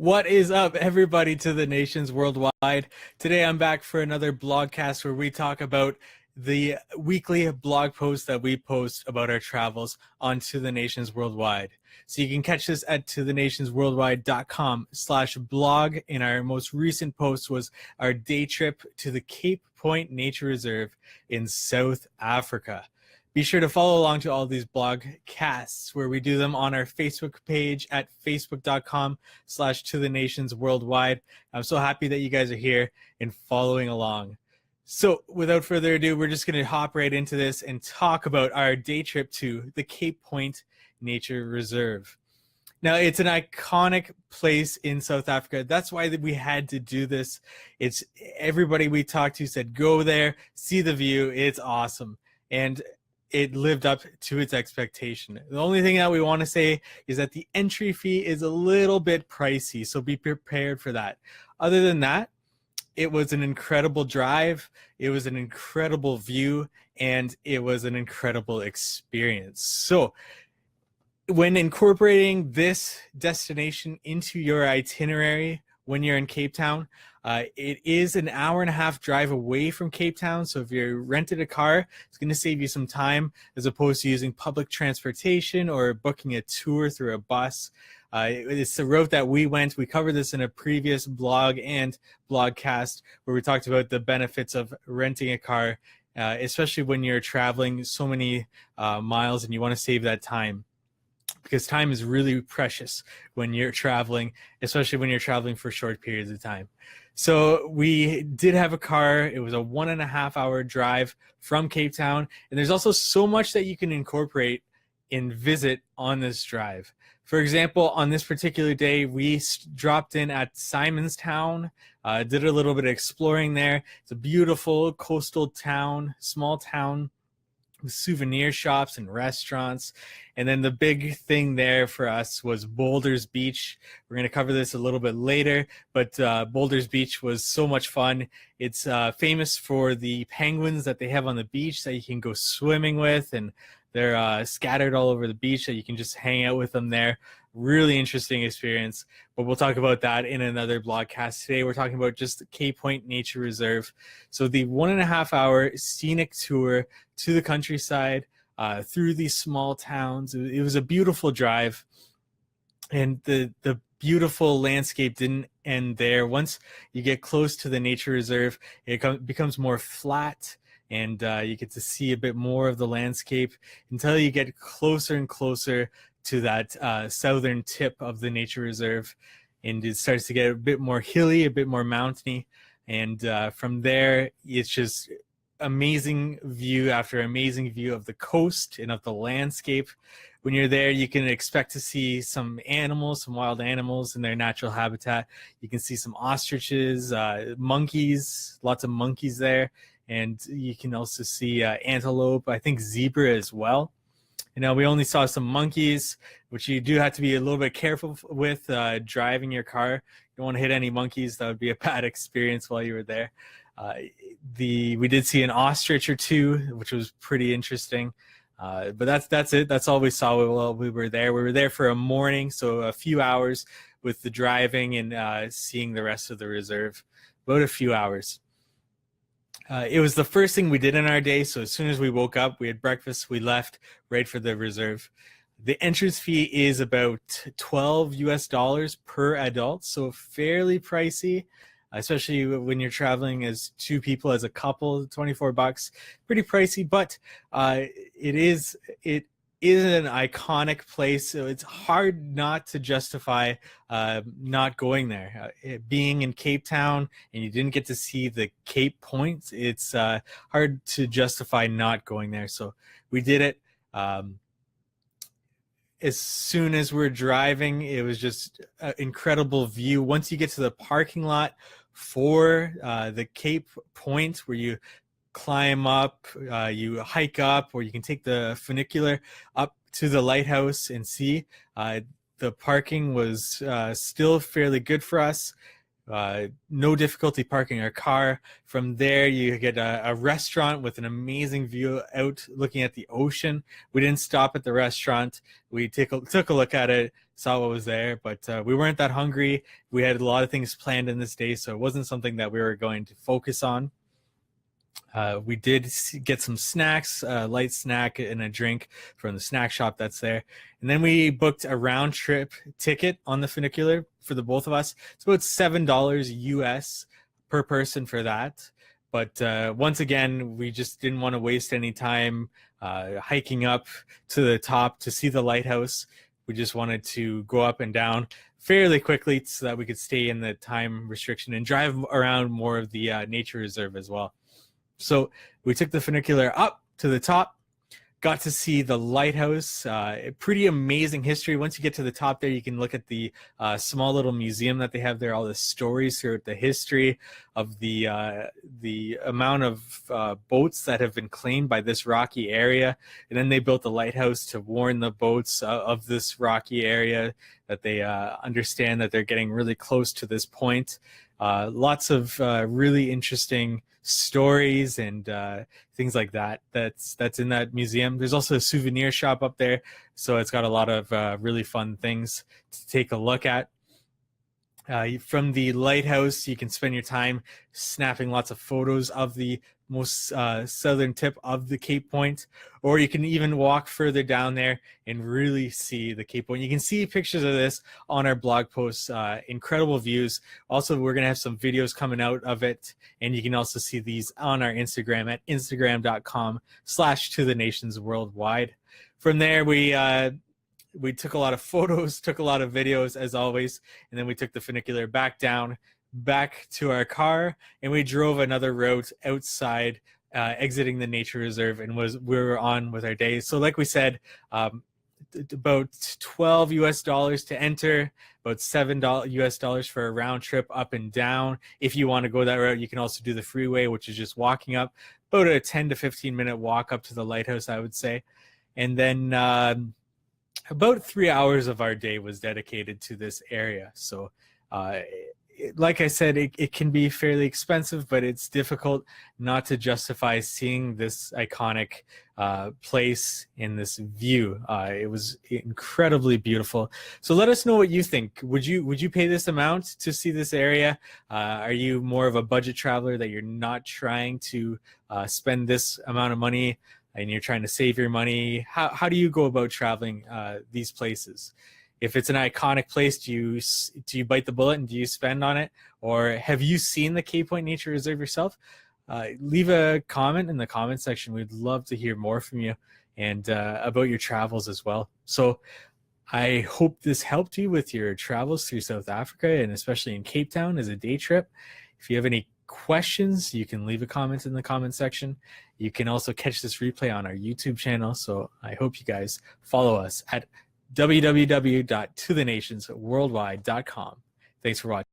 What is up, everybody, to the nations worldwide? Today I'm back for another blogcast where we talk about the weekly blog posts that we post about our travels on To the Nations Worldwide. So you can catch this at tothenationsworldwide.com/blog. And our most recent post was our day trip to the Cape Point Nature Reserve in South Africa. Be sure to follow along to all these blog casts where we do them on our Facebook page at facebook.com/tothenationsworldwide. I'm so happy that you guys are here and following along. So without further ado, we're just going to hop right into this and talk about our day trip to the Cape Point Nature Reserve. Now, it's an iconic place in South Africa. That's why we had to do this. It's everybody we talked to said, go there, see the view. It's awesome. And it lived up to its expectation. The only thing that we want to say is that the entry fee is a little bit pricey, so be prepared for that. Other than that, it was an incredible drive, it was an incredible view, and it was an incredible experience. So when incorporating this destination into your itinerary when you're in Cape Town, it is an hour-and-a-half drive away from Cape Town. So if you rented a car, it's going to save you some time as opposed to using public transportation or booking a tour through a bus. It's the route that we went. We covered this in a previous blog and blogcast where we talked about the benefits of renting a car, especially when you're traveling so many miles and you want to save that time. Because time is really precious when you're traveling, especially when you're traveling for short periods of time. So we did have a car. It was a 1.5 hour drive from Cape Town. And there's also so much that you can incorporate and visit on this drive. For example, on this particular day, we dropped in at Simonstown, did a little bit of exploring there. It's a beautiful coastal town, small town, with souvenir shops and restaurants. And then the big thing there for us was Boulders Beach. We're going to cover this a little bit later, but Boulders Beach was so much fun. It's famous for the penguins that they have on the beach that you can go swimming with, and they're scattered all over the beach that you can just hang out with them there. Really interesting experience, but we'll talk about that in another blogcast. Today we're talking about just the Cape Point Nature Reserve. So the 1.5 hour scenic tour to the countryside, through these small towns. It was a beautiful drive, and the beautiful landscape didn't end there. Once you get close to the nature reserve, it becomes more flat, and you get to see a bit more of the landscape until you get closer and closer to that southern tip of the nature reserve, and it starts to get a bit more hilly, a bit more mountainy, and from there it's just amazing view after amazing view of the coast and of the landscape. When you're there, you can expect to see some animals, some wild animals in their natural habitat. You can see some ostriches, monkeys, lots of monkeys there, and you can also see antelope, I think zebra as well. You know, we only saw some monkeys, which you do have to be a little bit careful with driving your car. You don't want to hit any monkeys. That would be a bad experience while you were there. We did see an ostrich or two, which was pretty interesting. But that's it. That's all we saw while we were there. We were there for a morning, so a few hours with the driving and seeing the rest of the reserve. About a few hours. It was the first thing we did in our day, so as soon as we woke up, we had breakfast, we left right for the reserve. The entrance fee is about $12 per adult, so fairly pricey, especially when you're traveling as two people, as a couple. $24, pretty pricey, but it is an iconic place, so it's hard not to justify not going there. Being in Cape Town and you didn't get to see the Cape Point, it's hard to justify not going there. So we did it. As soon as we're driving, it was just an incredible view. Once you get to the parking lot for the Cape Point, where you climb up, you hike up, or you can take the funicular up to the lighthouse and see. The parking was still fairly good for us. No difficulty parking our car. From there, you get a restaurant with an amazing view out looking at the ocean. We didn't stop at the restaurant. We took a look at it, saw what was there, but we weren't that hungry. We had a lot of things planned in this day, so it wasn't something that we were going to focus on. We did get some snacks, a light snack and a drink from the snack shop that's there. And then we booked a round trip ticket on the funicular for the both of us. It's about $7 US per person for that. But once again, we just didn't want to waste any time hiking up to the top to see the lighthouse. We just wanted to go up and down fairly quickly so that we could stay in the time restriction and drive around more of the nature reserve as well. So we took the funicular up to the top, got to see the lighthouse. Pretty amazing history. Once you get to the top there, you can look at the small little museum that they have there, all the stories throughout the history of the amount of boats that have been claimed by this rocky area. And then they built the lighthouse to warn the boats of this rocky area that they understand that they're getting really close to this point. Lots of really interesting stories and things like that's in that museum. There's also a souvenir shop up there, so it's got a lot of really fun things to take a look at. From the lighthouse, you can spend your time snapping lots of photos of the most southern tip of the Cape Point, or you can even walk further down there and really see the Cape Point. You can see pictures of this on our blog posts, incredible views. Also, we're going to have some videos coming out of it, and you can also see these on our Instagram at instagram.com/totheNationsWorldwide. From there, we took a lot of photos, took a lot of videos as always, and then we took the funicular back down, back to our car, and we drove another route outside, exiting the nature reserve, and we were on with our day. So like we said, about $12 US to enter, about $7 US for a round trip up and down. If you want to go that route, you can also do the freeway, which is just walking up, about a 10 to 15 minute walk up to the lighthouse, I would say. And then about 3 hours of our day was dedicated to this area. So like I said, it can be fairly expensive, but it's difficult not to justify seeing this iconic place in this view. It was incredibly beautiful. So let us know what you think. Would you pay this amount to see this area? Are you more of a budget traveler that you're not trying to spend this amount of money and you're trying to save your money? How do you go about traveling these places? If it's an iconic place, do you bite the bullet and do you spend on it? Or have you seen the Cape Point Nature Reserve yourself? Leave a comment in the comment section. We'd love to hear more from you and about your travels as well. So I hope this helped you with your travels through South Africa, and especially in Cape Town as a day trip. If you have any questions, you can leave a comment in the comment section. You can also catch this replay on our YouTube channel. So I hope you guys follow us at www.tothenationsworldwide.com. Thanks for watching.